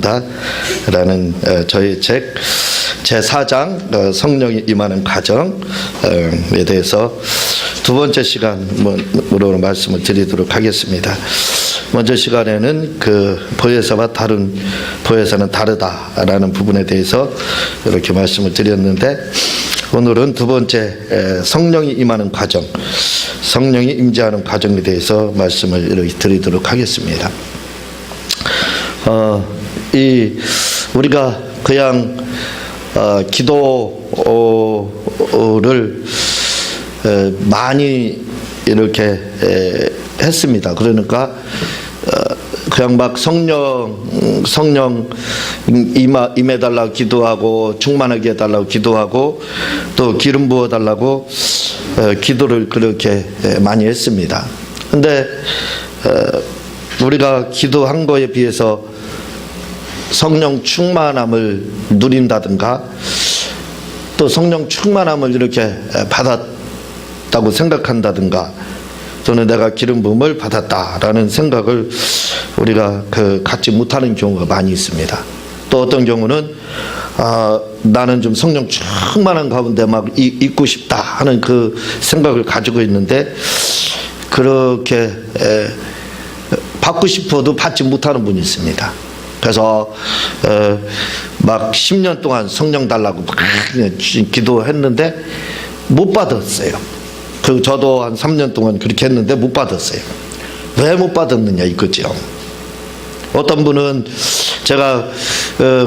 하겠습니다. 라는 저희 책 제4장 성령이 임하는 과정에 대해서 두 번째 시간으로 말씀을 드리도록 하겠습니다. 먼저 시간에는 그 보혜사와 다른 보혜사는 다르다라는 부분에 대해서 이렇게 말씀을 드렸는데, 오늘은 두 번째 성령이 임하는 과정, 성령이 임재하는 과정에 대해서 말씀을 이렇게 드리도록 하겠습니다. 우리가 그냥 기도를 많이 이렇게 했습니다. 그러니까 그냥 막 성령 임해달라고 기도하고 충만하게 해달라고 기도하고 또 기름 부어달라고 기도를 그렇게 많이 했습니다. 근데 우리가 기도한 거에 비해서 성령 충만함을 누린다든가 또 성령 충만함을 이렇게 받았다고 생각한다든가 또는 내가 기름 부음을 받았다라는 생각을 우리가 갖지 못하는 경우가 많이 있습니다. 또 어떤 경우는 나는 좀 성령 충만한 가운데 막 있고 싶다 하는 그 생각을 가지고 있는데, 그렇게 받고 싶어도 받지 못하는 분이 있습니다. 그래서 막 10년 동안 성령 달라고 막 기도했는데 못 받았어요. 그리고 저도 한 3년 동안 그렇게 했는데 못 받았어요. 왜 못 받았느냐 이거죠. 어떤 분은 제가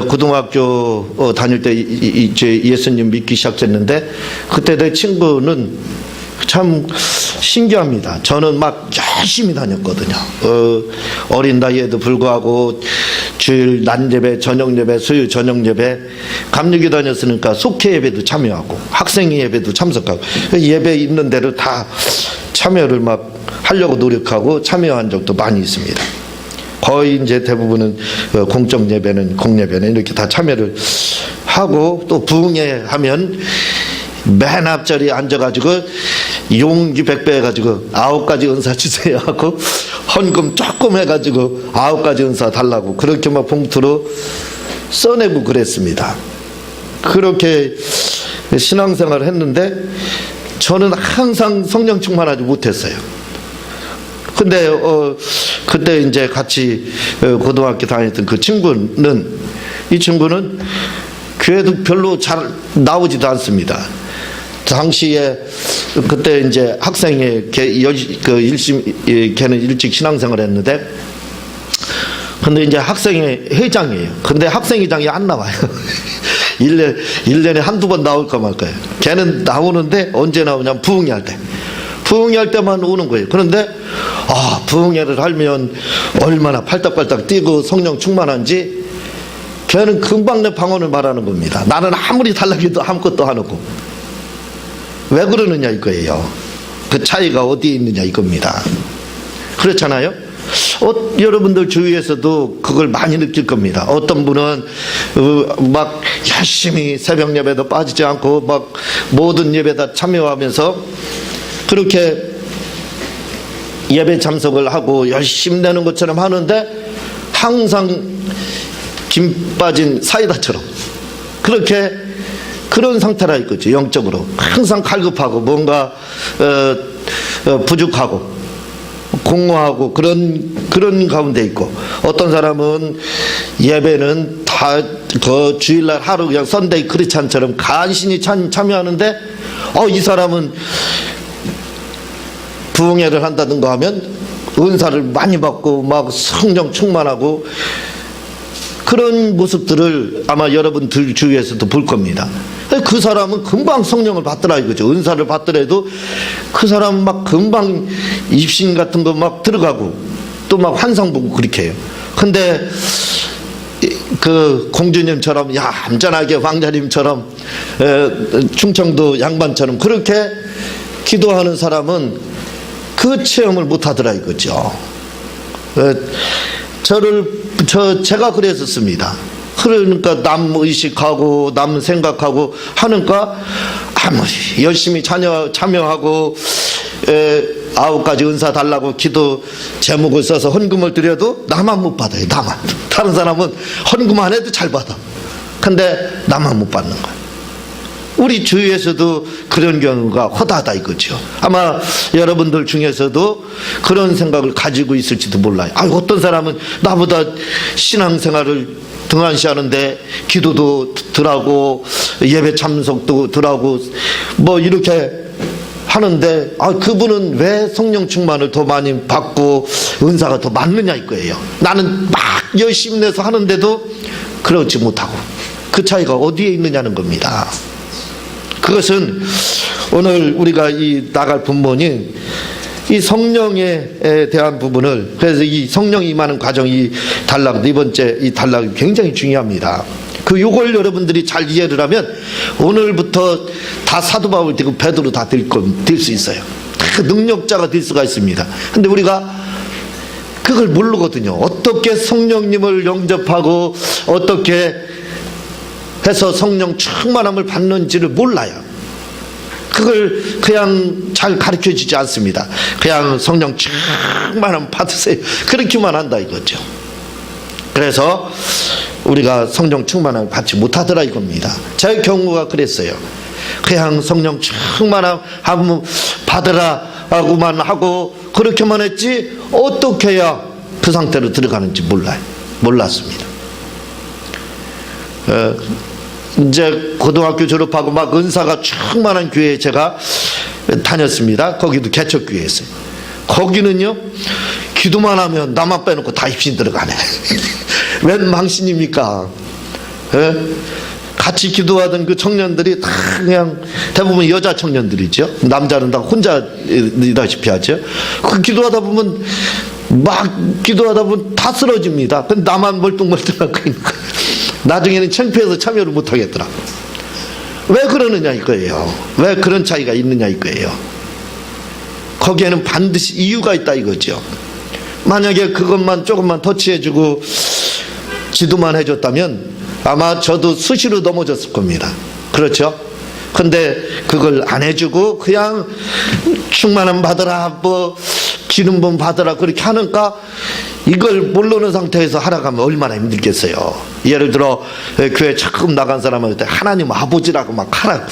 고등학교 다닐 때 이제 예수님 믿기 시작했는데, 그때 내 친구는 참 신기합니다. 저는 막 열심히 다녔거든요. 어린 나이에도 불구하고 주일 낮 예배, 저녁 예배, 수요일 저녁 예배, 감리교 다녔으니까 속회 예배도 참여하고 학생 예배도 참석하고 예배 있는 대로 다 참여를 막 하려고 노력하고 참여한 적도 많이 있습니다. 거의 이제 대부분은 공적 예배는 공예배는 이렇게 다 참여를 하고, 또 부흥회 하면 맨 앞자리에 앉아가지고 용기 100배 해가지고 9가지 은사 주세요 하고 헌금 조금 해가지고 9가지 은사 달라고 그렇게 막 봉투로 써내고 그랬습니다. 그렇게 신앙생활을 했는데 저는 항상 성령 충만하지 못했어요. 근데 그때 이제 같이 고등학교 다녔던 그 친구는, 이 친구는 교회도 별로 잘 나오지도 않습니다. 당시에 그때 이제 학생회 걔는 일찍 신앙생활을 했는데, 근데 이제 학생회 회장이에요. 근데 학생회장이 안 나와요. 1년에 한두 번 나올까 말까요. 걔는 나오는데 언제 나오냐면 부흥회 할 때. 부흥회 할 때만 오는 거예요. 그런데 부흥회를 하면 얼마나 팔딱팔딱 뛰고 성령 충만한지 걔는 금방 내 방언을 말하는 겁니다. 나는 아무리 달라기도 아무것도 안 하고. 왜 그러느냐 이거예요. 그 차이가 어디에 있느냐 이겁니다. 그렇잖아요. 여러분들 주위에서도 그걸 많이 느낄 겁니다. 어떤 분은 막 열심히 새벽 예배도 빠지지 않고 막 모든 예배 다 참여하면서 그렇게 예배 참석을 하고 열심히 내는 것처럼 하는데 항상 김 빠진 사이다처럼 그렇게 그런 상태라 이거죠. 영적으로 항상 갈급하고 뭔가 부족하고 공허하고 그런 가운데 있고, 어떤 사람은 예배는 다 그 주일날 하루 그냥 선데이 크리스찬처럼 간신히 참여하는데 이 사람은 부흥회를 한다든가 하면 은사를 많이 받고 막 성령 충만하고 그런 모습들을 아마 여러분들 주위에서도 볼 겁니다. 그 사람은 금방 성령을 받더라 이거죠. 은사를 받더라도 그 사람은 막 금방 입신 같은 거 막 들어가고 또 막 환상 보고 그렇게 해요. 근데 그 공주님처럼 얌전하게 왕자님처럼 충청도 양반처럼 그렇게 기도하는 사람은 그 체험을 못 하더라 이거죠. 제가 그랬었습니다. 그러니까 남 의식하고 남 생각하고 하니까 아무리 열심히 참여하고 9가지 은사 달라고 기도 제목을 써서 헌금을 드려도 나만 못 받아요. 나만. 다른 사람은 헌금 안 해도 잘 받아. 근데 나만 못 받는 거야. 우리 주위에서도 그런 경우가 허다하다 이거죠. 아마 여러분들 중에서도 그런 생각을 가지고 있을지도 몰라요. 어떤 사람은 나보다 신앙생활을 등한시하는데 기도도 덜하고 예배 참석도 덜하고 뭐 이렇게 하는데 그분은 왜 성령 충만을 더 많이 받고 은사가 더 많느냐 이거예요. 나는 막 열심히 내서 하는데도 그러지 못하고 그 차이가 어디에 있느냐는 겁니다. 그것은 오늘 우리가 나갈 본문이 이 성령에 대한 부분을, 그래서 이 성령이 임하는 과정, 이 단락, 네 번째 이 단락이 굉장히 중요합니다. 요걸 여러분들이 잘 이해를 하면 오늘부터 다 사도 바울 되고 베드로 다 될 수 있어요. 다 능력자가 될 수가 있습니다. 근데 우리가 그걸 모르거든요. 어떻게 성령님을 영접하고 어떻게 해서 성령 충만함을 받는지를 몰라요. 그걸 그냥 잘 가르쳐 주지 않습니다. 그냥 성령 충만함 받으세요. 그렇게만 한다 이거죠. 그래서 우리가 성령 충만함을 받지 못하더라 이겁니다. 제 경우가 그랬어요. 그냥 성령 충만함 받으라 하고만 하고 그렇게만 했지 어떻게 해야 그 상태로 들어가는지 몰랐습니다. 이제 고등학교 졸업하고 막 은사가 충만한 교회에 제가 다녔습니다. 거기도 개척교회였어요. 거기는요 기도만 하면 나만 빼놓고 다 입신 들어가네. 웬 망신입니까? 같이 기도하던 그 청년들이 다 그냥 대부분 여자 청년들이죠. 남자는 다 혼자이다시피 하죠. 그 기도하다 보면 다 쓰러집니다. 근데 나만 멀뚱멀뚱하고 있는 거예요. 나중에는 창피해서 참여를 못하겠더라. 왜 그러느냐 이거예요. 왜 그런 차이가 있느냐 이거예요. 거기에는 반드시 이유가 있다 이거죠. 만약에 그것만 조금만 터치해주고 지도만 해줬다면 아마 저도 수시로 넘어졌을 겁니다. 그렇죠? 근데 그걸 안 해주고 그냥 충만함 받으라 뭐 기름 부음 받으라 그렇게 하니까 이걸 모르는 상태에서 하라가면 얼마나 힘들겠어요. 예를 들어 교회 처음 나간 사람한테 하나님 아버지라고 막 하라,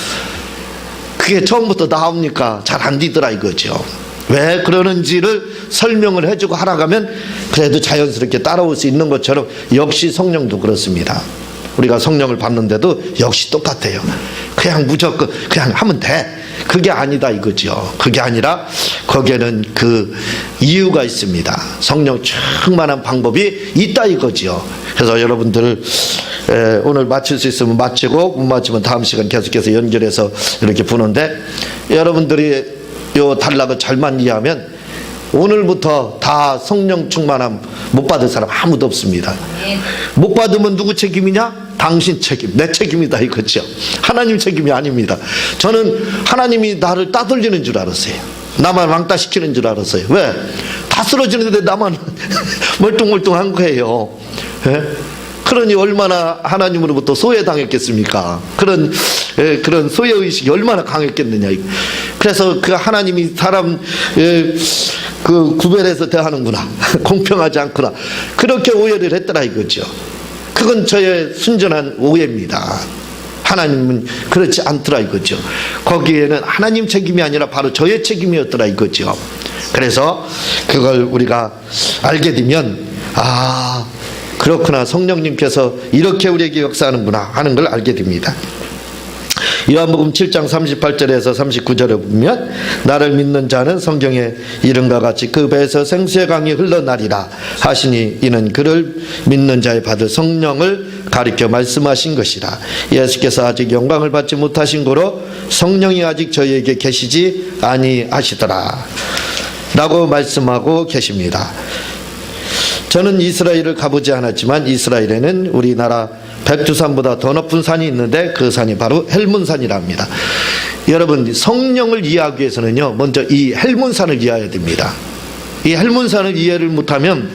그게 처음부터 나옵니까? 잘 안 되더라 이거죠. 왜 그러는지를 설명을 해주고 하라가면 그래도 자연스럽게 따라올 수 있는 것처럼 역시 성령도 그렇습니다. 우리가 성령을 받는데도 역시 똑같아요. 그냥 무조건 그냥 하면 돼, 그게 아니다 이거죠. 그게 아니라 거기에는 그 이유가 있습니다. 성령 충만한 방법이 있다 이거죠. 그래서 여러분들 오늘 마칠 수 있으면 마치고 못 마치면 다음 시간 계속해서 연결해서 이렇게 부는데, 여러분들이 요 단락을 잘만 이해하면 오늘부터 다 성령 충만함 못 받을 사람 아무도 없습니다. 못 받으면 누구 책임이냐? 당신 책임, 내 책임이다 이거죠. 하나님 책임이 아닙니다. 저는 하나님이 나를 따돌리는 줄 알았어요. 나만 왕따시키는 줄 알았어요. 왜? 다 쓰러지는데 나만 멀뚱멀뚱한 거예요. 예? 그러니 얼마나 하나님으로부터 소외당했겠습니까? 그런 소외의식이 얼마나 강했겠느냐. 그래서 그 하나님이 사람 그 구별해서 대하는구나, 공평하지 않구나, 그렇게 오해를 했더라 이거죠. 그건 저의 순전한 오해입니다. 하나님은 그렇지 않더라 이거죠. 거기에는 하나님 책임이 아니라 바로 저의 책임이었더라 이거죠. 그래서 그걸 우리가 알게 되면 그렇구나, 성령님께서 이렇게 우리에게 역사하는구나 하는 걸 알게 됩니다. 요한복음 7장 38절에서 39절에 보면 나를 믿는 자는 성경에 이른과 같이 그 배에서 생수의 강이 흘러나리라 하시니 이는 그를 믿는 자에 받을 성령을 가리켜 말씀하신 것이라. 예수께서 아직 영광을 받지 못하신 고로 성령이 아직 저희에게 계시지 아니하시더라 라고 말씀하고 계십니다. 저는 이스라엘을 가보지 않았지만 이스라엘에는 우리나라 백두산보다 더 높은 산이 있는데 그 산이 바로 헬문산이라 합니다. 여러분, 성령을 이해하기 위해서는요 먼저 이 헬문산을 이해해야 됩니다. 이 헬문산을 이해를 못하면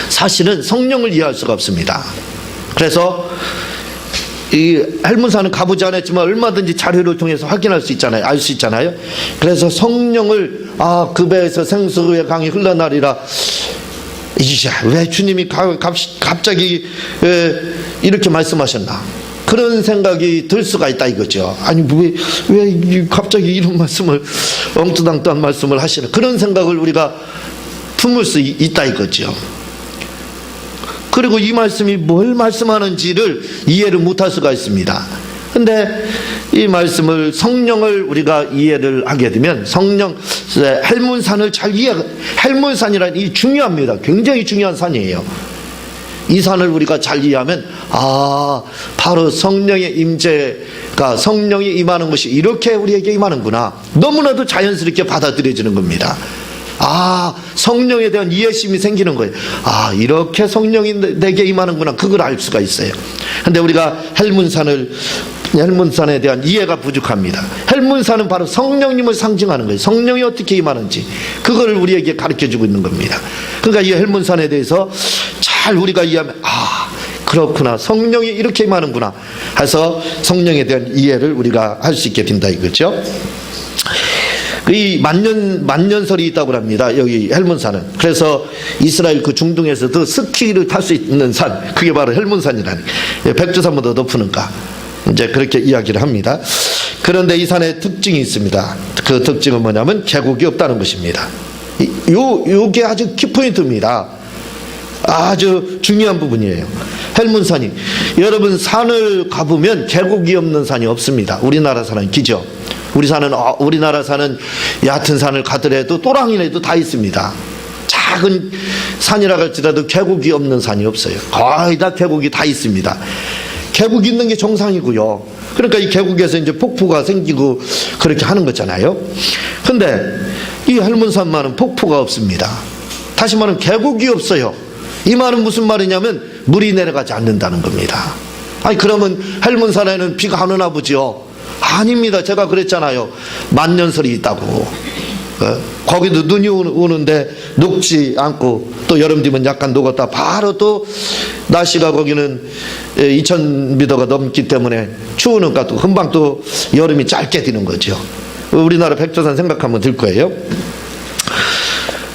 사실은 성령을 이해할 수가 없습니다. 그래서 이 헬문산은 가보지 않았지만 얼마든지 자료를 통해서 확인할 수 있잖아요. 알 수 있잖아요. 그래서 성령을 그 배에서 생수의 강이 흘러나리라. 이제 왜 주님이 갑자기 이렇게 말씀하셨나? 그런 생각이 들 수가 있다 이거죠. 아니 왜 갑자기 이런 말씀을 엉뚱당뚱한 말씀을 하시나? 그런 생각을 우리가 품을 수 있다 이거죠. 그리고 이 말씀이 뭘 말씀하는지를 이해를 못할 수가 있습니다. 근데 이 말씀을 성령을 우리가 이해를 하게 되면 헬문산을 잘 헬문산이라는 이 중요합니다. 굉장히 중요한 산이에요. 이 산을 우리가 잘 이해하면 바로 성령의 임재가 성령이 임하는 것이 이렇게 우리에게 임하는구나. 너무나도 자연스럽게 받아들여지는 겁니다. 성령에 대한 이해심이 생기는 거예요. 이렇게 성령이 내게 임하는구나. 그걸 알 수가 있어요. 근데 우리가 헬문산에 대한 이해가 부족합니다. 헬문산은 바로 성령님을 상징하는 거예요. 성령이 어떻게 임하는지 그걸 우리에게 가르쳐주고 있는 겁니다. 그러니까 이 헬문산에 대해서 잘 우리가 이해하면 그렇구나, 성령이 이렇게 임하는구나 해서 성령에 대한 이해를 우리가 할 수 있게 된다 이거죠. 이 만년설이 있다고 합니다. 여기 헬문산은. 그래서 이스라엘 그 중동에서도 스키를 탈 수 있는 산, 그게 바로 헬문산이라는, 백두산보다 높으니까 이제 그렇게 이야기를 합니다. 그런데 이 산에 특징이 있습니다. 그 특징은 뭐냐면 계곡이 없다는 것입니다. 요게 아주 키포인트입니다. 아주 중요한 부분이에요. 헬문산이, 여러분 산을 가보면 계곡이 없는 산이 없습니다. 우리나라 산은 기죠. 우리나라 산은 얕은 산을 가더라도 또랑이라도 다 있습니다. 작은 산이라 할지라도 계곡이 없는 산이 없어요. 거의 다 계곡이 다 있습니다. 계곡이 있는 게 정상이고요. 그러니까 이 계곡에서 이제 폭포가 생기고 그렇게 하는 거잖아요. 근데 이 헬문산만은 폭포가 없습니다. 다시 말하면 계곡이 없어요. 이 말은 무슨 말이냐면 물이 내려가지 않는다는 겁니다. 그러면 헬문산에는 비가 안 오나 보죠? 아닙니다. 제가 그랬잖아요. 만년설이 있다고. 거기도 눈이 오는데 녹지 않고, 또 여름 되면 약간 녹았다 바로 또 날씨가 거기는 2000미터가 넘기 때문에 추우니까 또 금방 또 여름이 짧게 되는 거죠. 우리나라 백두산 생각하면 될 거예요.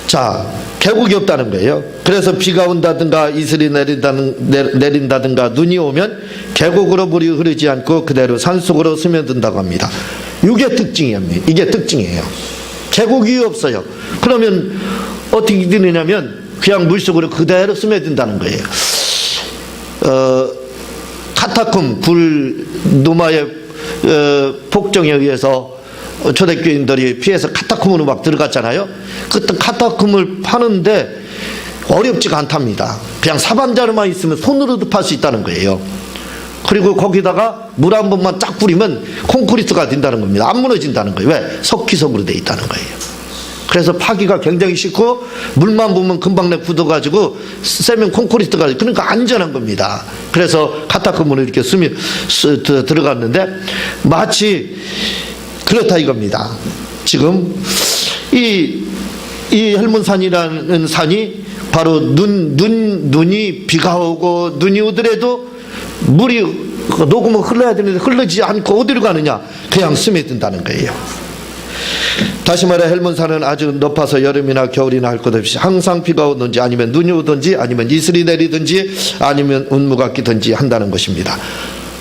자, 계곡이 없다는 거예요. 그래서 비가 온다든가 이슬이 내린다든가 눈이 오면 계곡으로 물이 흐르지 않고 그대로 산속으로 스며든다고 합니다. 이게 특징이에요. 계곡이 없어요. 그러면 어떻게 되느냐면 그냥 물속으로 그대로 스며든다는 거예요. 카타콤 노마의 폭정에 의해서 초대교인들이 피해서 카타콤으로 막 들어갔잖아요. 그때 카타콤을 파는데 어렵지가 않답니다. 그냥 사반자루만 있으면 손으로도 팔 수 있다는 거예요. 그리고 거기다가 물 한 번만 쫙 뿌리면 콘크리트가 된다는 겁니다. 안 무너진다는 거예요. 왜? 석기석으로 되어 있다는 거예요. 그래서 파기가 굉장히 쉽고 물만 부으면 금방 굳어가지고 세면 콘크리트가, 그러니까 안전한 겁니다. 그래서 카타콤으로 이렇게 들어갔는데 마치 그렇다 이겁니다. 지금 이 헬문산이라는 산이 바로 눈이 비가 오고 눈이 오더라도 물이 녹으면 흘러야 되는데 흐르지 않고 어디로 가느냐? 그냥 스며든다는 거예요. 다시 말해 헬문산은 아주 높아서 여름이나 겨울이나 할 것 없이 항상 비가 오든지 아니면 눈이 오든지 아니면 이슬이 내리든지 아니면 운무가 끼든지 한다는 것입니다.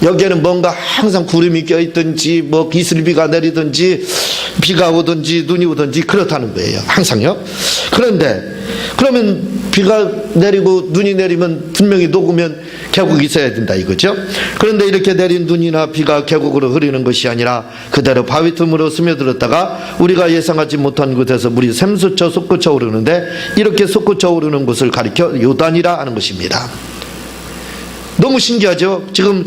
여기에는 뭔가 항상 구름이 껴있든지 뭐 이슬비가 내리든지 비가 오든지 눈이 오든지 그렇다는 거예요. 항상요. 그런데 그러면 비가 내리고 눈이 내리면 분명히 녹으면 계곡이 있어야 된다 이거죠. 그런데 이렇게 내린 눈이나 비가 계곡으로 흐르는 것이 아니라 그대로 바위 틈으로 스며들었다가 우리가 예상하지 못한 곳에서 물이 샘솟쳐 솟구쳐 오르는데, 이렇게 솟구쳐 오르는 곳을 가리켜 요단이라 하는 것입니다. 너무 신기하죠. 지금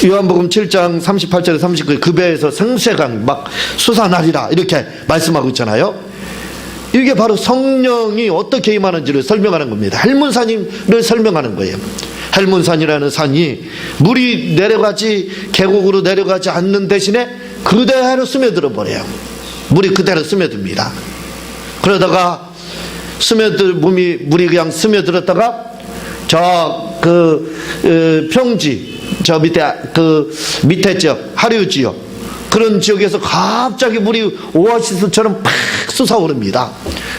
요한복음 7장 38절에 39절 그 배에서 생수강 막 솟아나리라 이렇게 말씀하고 있잖아요. 이게 바로 성령이 어떻게 임하는지를 설명하는 겁니다. 헬문산을 설명하는 거예요. 헬문산이라는 산이 물이 계곡으로 내려가지 않는 대신에 그대로 스며들어 버려요. 물이 그대로 스며듭니다. 그러다가 물이 그냥 스며들었다가 평지 저 밑에 지역, 하류 지역, 그런 지역에서 갑자기 물이 오아시스처럼 팍 솟아오릅니다.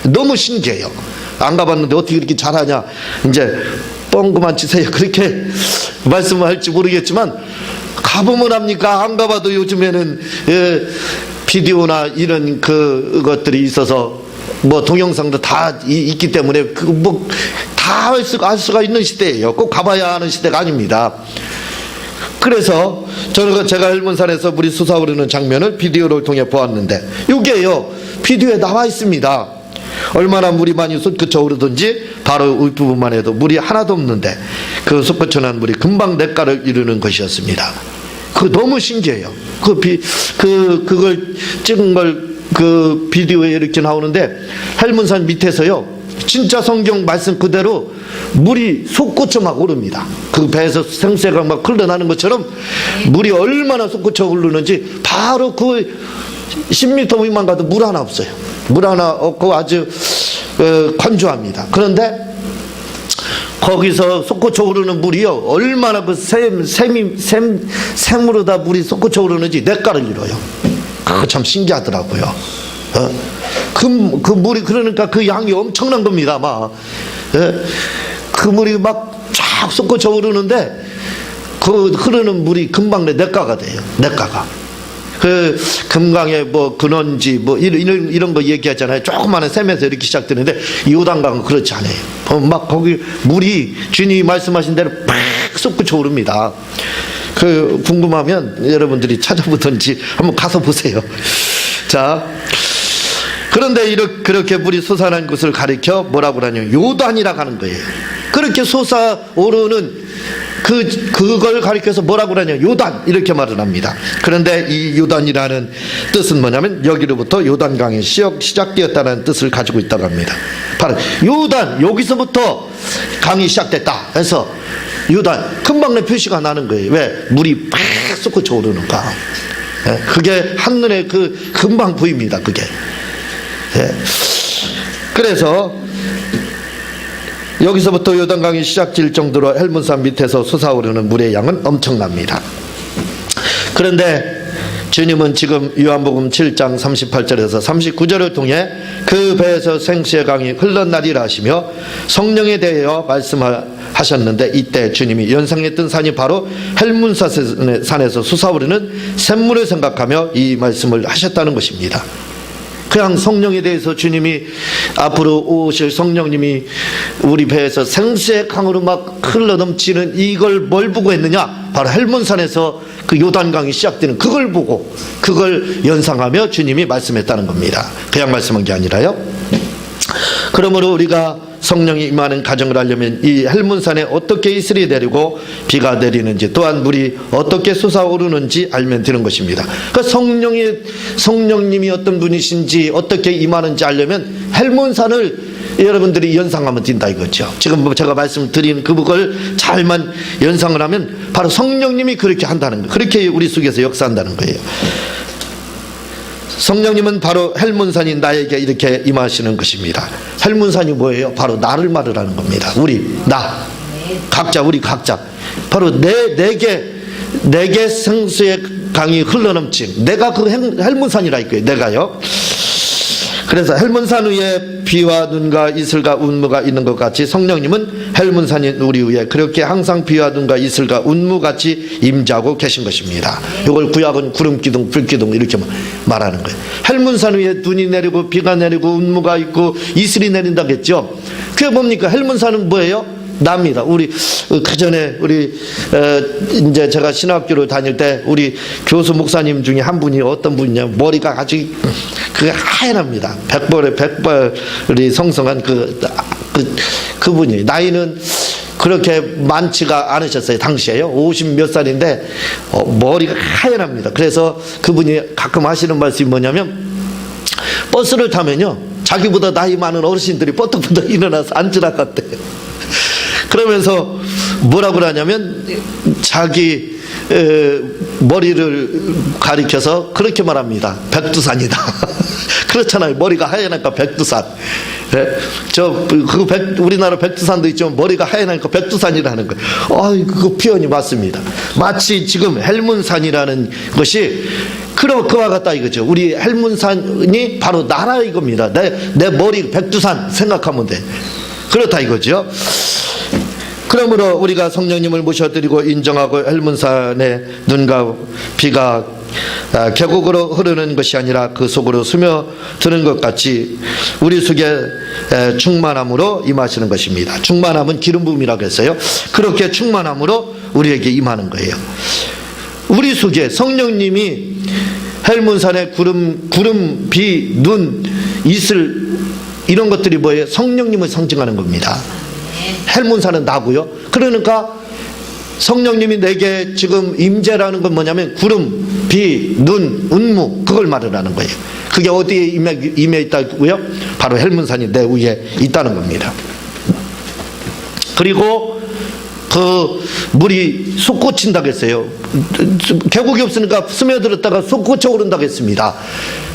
너무 신기해요. 안 가봤는데 어떻게 이렇게 잘하냐. 이제 뻥그만 치세요. 그렇게 말씀할지 모르겠지만, 가보면 합니까? 안 가봐도 요즘에는 비디오나 이런 것들이 있어서 뭐 동영상도 다 있기 때문에 다 알 수가 있는 시대예요. 꼭 가봐야 하는 시대가 아닙니다. 그래서 저는 제가 헬문산에서 물이 솟아오르는 장면을 비디오를 통해 보았는데, 이게요 비디오에 나와 있습니다. 얼마나 물이 많이 솟구쳐 오르든지 바로 윗부분만 해도 물이 하나도 없는데 그 솟구쳐난 물이 금방 냇가를 이루는 것이었습니다. 그 너무 신기해요. 그걸 찍은 걸 그 비디오에 이렇게 나오는데, 헬문산 밑에서요 진짜 성경 말씀 그대로 물이 솟구쳐 막 오릅니다. 그 배에서 생수가 막 흘러나는 것처럼 물이 얼마나 솟구쳐 오르는지, 바로 그 10m 위만 가도 물 하나 없어요. 물 하나 없고 아주 건조합니다. 그런데 거기서 솟구쳐 오르는 물이요 얼마나 그 샘으로 다 물이 솟구쳐 오르는지 냇가를 이뤄요. 그거 참 신기하더라고요. 그 물이, 그러니까 그 양이 엄청난 겁니다. 그 물이 막 쫙 솟구쳐 오르는데 그 흐르는 물이 금방 냇가가 돼요. 냇가가. 그 금강의 뭐 근원지 뭐 이런 거 얘기하잖아요. 조그마한 샘에서 이렇게 시작되는데, 요단강은 그렇지 않아요. 막 거기 물이 주님이 말씀하신 대로 팍 솟구쳐 오릅니다. 궁금하면 여러분들이 찾아보든지 한번 가서 보세요. 자, 그런데 그렇게 물이 솟아난 곳을 가리켜 뭐라고 하냐면 요단이라고 하는 거예요. 그렇게 솟아오르는 그걸 가리켜서 뭐라고 하냐, 요단, 이렇게 말을 합니다. 그런데 이 요단이라는 뜻은 뭐냐면 여기로부터 요단강이 시작되었다는 뜻을 가지고 있다고 합니다. 바로 요단, 여기서부터 강이 시작됐다 해서 요단, 금방 내 표시가 나는 거예요. 왜? 물이 팍 솟구쳐 오르는가. 그게 한눈에 금방 보입니다. 그게. 그래서 여기서부터 요단강이 시작될 정도로 헬문산 밑에서 솟아오르는 물의 양은 엄청납니다. 그런데 주님은 지금 요한복음 7장 38절에서 39절을 통해 그 배에서 생수의 강이 흘러나리라 하시며 성령에 대하여 말씀하셨는데, 이때 주님이 연상했던 산이 바로 헬문산에서 솟아오르는 샘물을 생각하며 이 말씀을 하셨다는 것입니다. 그냥 성령에 대해서 주님이 앞으로 오실 성령님이 우리 배에서 생수의 강으로 막 흘러넘치는 이걸 뭘 보고 했느냐? 바로 헬문산에서 그 요단강이 시작되는 그걸 보고, 그걸 연상하며 주님이 말씀했다는 겁니다. 그냥 말씀한 게 아니라요. 그러므로 우리가 성령이 임하는 가정을 하려면 이 헬문산에 어떻게 이슬이 내리고 비가 내리는지, 또한 물이 어떻게 솟아오르는지 알면 되는 것입니다. 그 성령님이 어떤 분이신지 어떻게 임하는지 알려면 헬문산을 여러분들이 연상하면 된다 이거죠. 지금 제가 말씀드린 그걸 잘만 연상을 하면 바로 성령님이 그렇게 한다는 거예요. 그렇게 우리 속에서 역사한다는 거예요. 성령님은 바로 헬문산이 나에게 이렇게 임하시는 것입니다. 헬문산이 뭐예요? 바로 나를 말하는 겁니다. 우리 각자 바로 내게 생수의 강이 흘러넘친 내가 그 헬문산이라 이거예요. 내가요. 그래서 헬문산 위에 비와 눈과 이슬과 운무가 있는 것 같이 성령님은 헬문산인 우리 위에 그렇게 항상 비와 눈과 이슬과 운무같이 임재하고 계신 것입니다. 이걸 구약은 구름기둥 불기둥 이렇게 말하는 거예요. 헬문산 위에 눈이 내리고 비가 내리고 운무가 있고 이슬이 내린다겠죠. 그게 뭡니까? 헬문산은 뭐예요? 납니다. 우리 그전에 이제 제가 신학교를 다닐 때 우리 교수 목사님 중에 한 분이 어떤 분이냐, 머리가 아주 그게 하얀합니다. 백벌이 성성한 그분이, 나이는 그렇게 많지가 않으셨어요. 당시에요. 50 몇 살인데 머리가 하얀합니다. 그래서 그분이 가끔 하시는 말씀이 뭐냐면, 버스를 타면요 자기보다 나이 많은 어르신들이 뻗떡뻗떡 일어나서 앉으라 갔대요. 그러면서 뭐라고 하냐면 자기 머리를 가리켜서 그렇게 말합니다. 백두산이다. 그렇잖아요. 머리가 하얘니까 백두산. 우리나라 백두산도 있지만 머리가 하얘니까 백두산이라는 거예요. 그 표현이 맞습니다. 마치 지금 헬문산이라는 것이 그와 같다 이거죠. 우리 헬문산이 바로 나라 이겁니다. 내 머리 백두산 생각하면 돼. 그렇다 이거죠. 그러므로 우리가 성령님을 모셔드리고 인정하고 헬문산의 눈과 비가 계곡으로 흐르는 것이 아니라 그 속으로 스며드는 것 같이 우리 속에 충만함으로 임하시는 것입니다. 충만함은 기름 부음이라고 했어요. 그렇게 충만함으로 우리에게 임하는 거예요. 우리 속에 성령님이 헬문산의 구름, 비, 눈, 이슬 이런 것들이 뭐예요? 성령님을 상징하는 겁니다. 헬문산은 나고요. 그러니까 성령님이 내게 지금 임재라는 건 뭐냐면 구름, 비, 눈, 운무 그걸 말하는 거예요. 그게 어디에 임해 있다고요? 바로 헬문산이 내 위에 있다는 겁니다. 그리고 그 물이 솟구친다고 했어요. 계곡이 없으니까 스며들었다가 솟구쳐 오른다고 했습니다.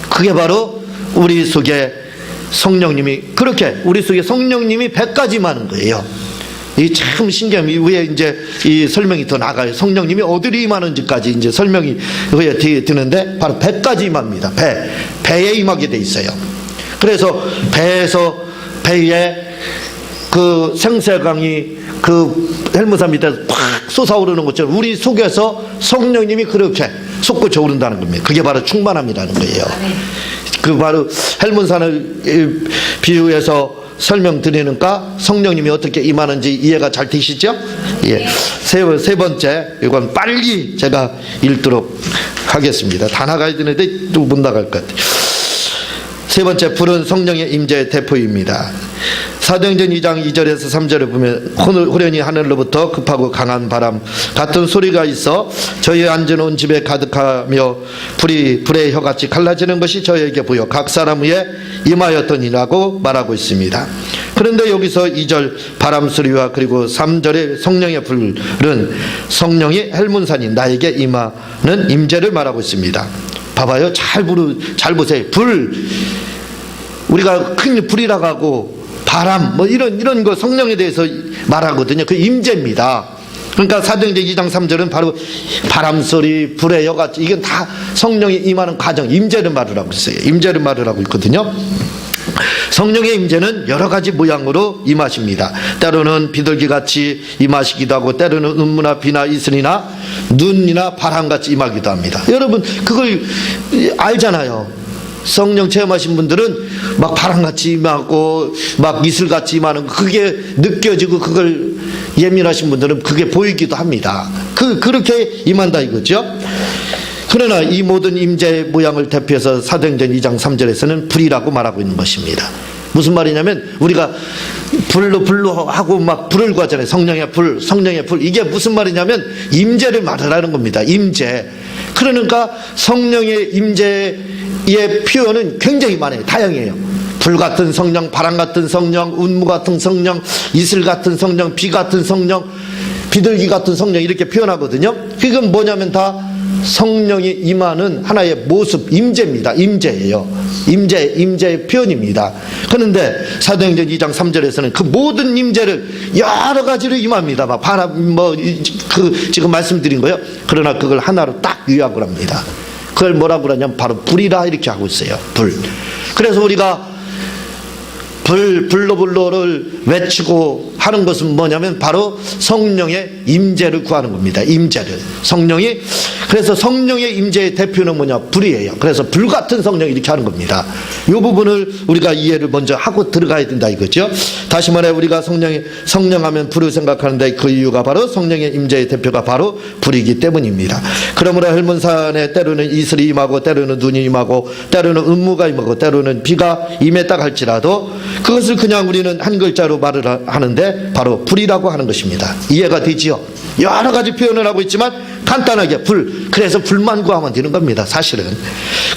그게 바로 우리 속에 성령님이 그렇게 우리 속에 성령님이 100가지 많은 거예요. 이 참 신기함이 위에 이제 이 설명이 더 나가요. 성령님이 어디로 임하는지까지 이제 설명이 위에 드는데 바로 100가지 임합니다. 배에 임하게 돼 있어요. 그래서 배에 그 생새강이 그 헬문산 밑에서 팍 솟아오르는 것처럼 우리 속에서 성령님이 그렇게 솟구쳐 오른다는 겁니다. 그게 바로 충만함이라는 거예요. 그 바로 헬문산을 비유해서 설명드리니까 성령님이 어떻게 임하는지 이해가 잘 되시죠? 예. 세 번째, 이건 빨리 제가 읽도록 하겠습니다. 다 나가야 되는데 또 못 나갈 것 같아요. 세 번째, 불은 성령의 임재의 대표입니다. 사도행전 2장 2절에서 3절에 보면 호련히 하늘로부터 급하고 강한 바람 같은 소리가 있어 저희 앉아놓은 집에 가득하며 불의 혀같이 갈라지는 것이 저에게 보여 각 사람 위에 임하였더니라고 말하고 있습니다. 그런데 여기서 2절 바람 소리와 그리고 3절의 성령의 불은 성령이 헬문산이 나에게 임하는 임재를 말하고 있습니다. 봐봐요. 잘 보세요. 우리가 큰 불이라고 하고 바람 뭐 이런 거 성령에 대해서 말하거든요. 그 임재입니다. 그러니까 사도행전 2장 3절은 바로 바람소리, 불의 여가 이건 다 성령이 임하는 과정, 임재를 말하고 있어요. 임재를 말하고 있거든요. 성령의 임재는 여러 가지 모양으로 임하십니다. 때로는 비둘기같이 임하시기도 하고 때로는 눈무나 비나 이슬이나 눈이나 바람같이 임하기도 합니다. 여러분 그걸 알잖아요. 성령 체험하신 분들은 막 바람같이 임하고 막 이슬같이 임하는 그게 느껴지고 그걸 예민하신 분들은 그게 보이기도 합니다. 그렇게 임한다 이거죠. 그러나 이 모든 임재의 모양을 대표해서 사도행전 2장 3절에서는 불이라고 말하고 있는 것입니다. 무슨 말이냐면 우리가 불로 하고 막 불을 구하잖아요. 성령의 불 이게 무슨 말이냐면 임재를 말하라는 겁니다. 임재. 그러니까 성령의 임재의 표현은 굉장히 많아요. 다양해요. 불 같은 성령, 바람 같은 성령, 운무 같은 성령, 이슬 같은 성령, 비 같은 성령, 비둘기 같은 성령 이렇게 표현하거든요. 그건 뭐냐면 다 성령이 임하는 하나의 모습, 임재입니다. 임재예요. 임재의 표현입니다. 그런데 사도행전 2장 3절에서는 그 모든 임재를 여러 가지로 임합니다. 막 바람, 지금 말씀드린 거예요. 그러나 그걸 하나로 딱 요약을 합니다. 그걸 뭐라고 그러냐면 바로 불이라 이렇게 하고 있어요. 불. 그래서 우리가 불로를 외치고 하는 것은 뭐냐면 바로 성령의 임재를 구하는 겁니다. 임재를. 그래서 성령의 임재의 대표는 뭐냐? 불이에요. 그래서 불 같은 성령 이렇게 하는 겁니다. 이 부분을 우리가 이해를 먼저 하고 들어가야 된다 이거죠. 다시 말해 우리가 성령하면 불을 생각하는데 그 이유가 바로 성령의 임재의 대표가 바로 불이기 때문입니다. 그러므로 헬문산에 때로는 이슬이 임하고 때로는 눈이 임하고 때로는 음무가 임하고 때로는 비가 임했다 할지라도 그것을 그냥 우리는 한 글자로 말을 하는데 바로 불이라고 하는 것입니다. 이해가 되지요? 여러 가지 표현을 하고 있지만 간단하게 불. 그래서 불만 구하면 되는 겁니다. 사실은.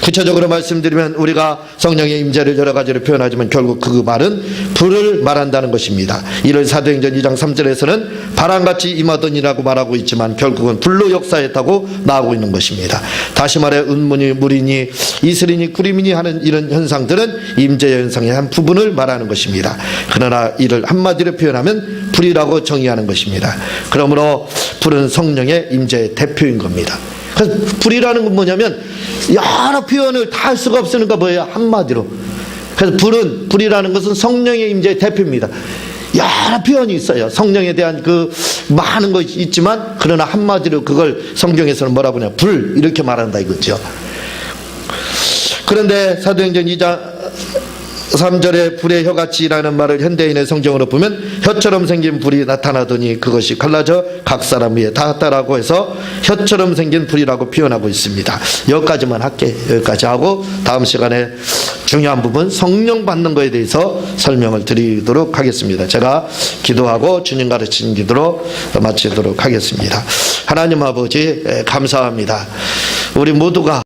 구체적으로 말씀드리면 우리가 성령의 임재를 여러 가지로 표현하지만 결국 그 말은 불을 말한다는 것입니다. 이를 사도행전 2장 3절에서는 바람같이 임하더니라고 말하고 있지만 결국은 불로 역사했다고 나오고 있는 것입니다. 다시 말해 은문이 물이니 이슬이니 구름이니 하는 이런 현상들은 임재의 현상의 한 부분을 말하는 것입니다. 그러나 이를 한마디로 표현하면 불이라고 정의하는 것입니다. 그러므로 불은 성령의 임재의 대표인 겁니다. 그래서 불이라는 건 뭐냐면 여러 표현을 다 할 수가 없으니까 뭐예요? 한마디로. 그래서 불이라는 것은 성령의 임재의 대표입니다. 여러 표현이 있어요. 성령에 대한 그 많은 것이 있지만 그러나 한마디로 그걸 성경에서는 뭐라고 하냐? 불 이렇게 말한다 이거죠. 그런데 사도행전 2장 3절에 불의 혀같이라는 말을 현대인의 성경으로 보면 혀처럼 생긴 불이 나타나더니 그것이 갈라져 각 사람 위에 닿았다라고 해서 혀처럼 생긴 불이라고 표현하고 있습니다. 여기까지만 할게. 여기까지 하고 다음 시간에 중요한 부분 성령 받는 것에 대해서 설명을 드리도록 하겠습니다. 제가 기도하고 주님 가르치는 기도로 마치도록 하겠습니다. 하나님 아버지 감사합니다. 우리 모두가